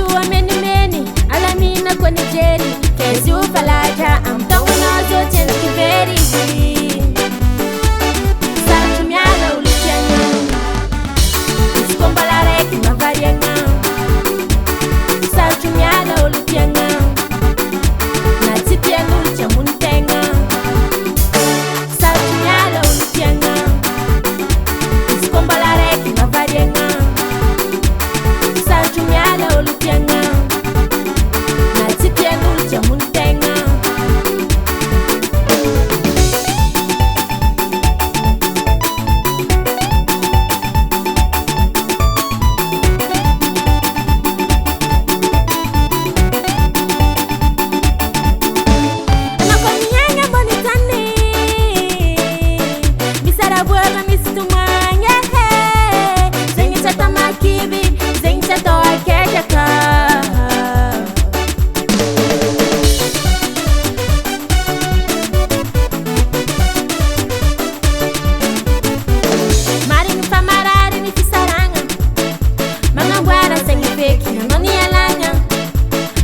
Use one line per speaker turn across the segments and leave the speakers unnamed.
Adisuwa meni meni alamina kwenye jeri kezi ufalaja amtongo nazo tena kiveri Santu miala ulichenya Isikomba reki mavarienga Santu miala ulichenya Natipia nulcha muntenga Santu miala ulichenya Isikomba reki mavarienga Santu miala ulichenya Natipia nulcha muntenga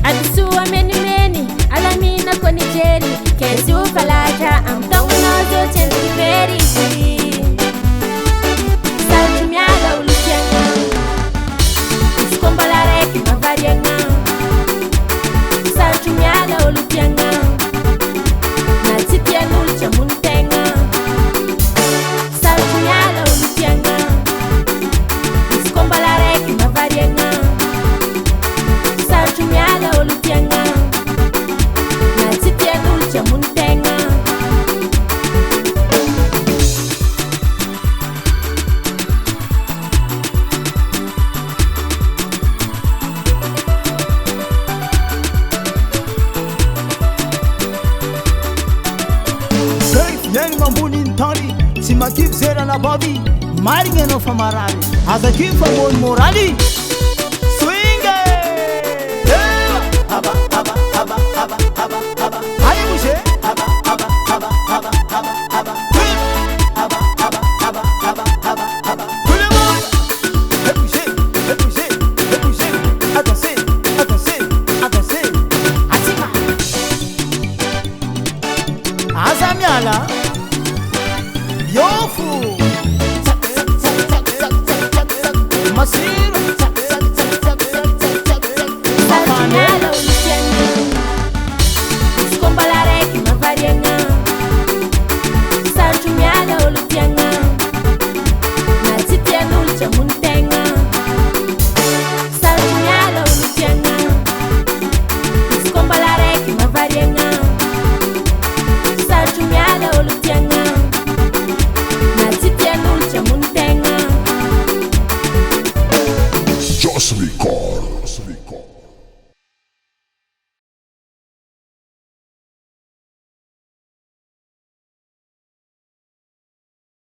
Adisuwa meni meni alamina kwenye jeri kezi ufalaja amtongo nazo tena kiveri Santu miala ulichenya Isikomba reki mavarienga Santu miala ulichenya Natipia nulcha muntenga Santu miala ulichenya Isikomba reki mavarienga Santu miala ulichenya Natipia nulcha muntenga
Nyani mambuni ntari Sima kif zera na babi Mari ngeno fa marari Asa kif fa mon morali Swinge Haba haba haba haba haba haba Haye mushe Haba haba haba haba haba haba Haba haba haba haba haba haba Kulemon Hepushe hepushe hepushe Atase atase atase Atima Asa miala Yofu Masiro
Santu miala ulichenya Isikomba reki mavarienga Santu miala ulichenya Natipia nulcha muntenga Santu miala ulichenya Isikomba reki mavarienga Santu miala ulichenya Natipia nulcha muntenga
Just because.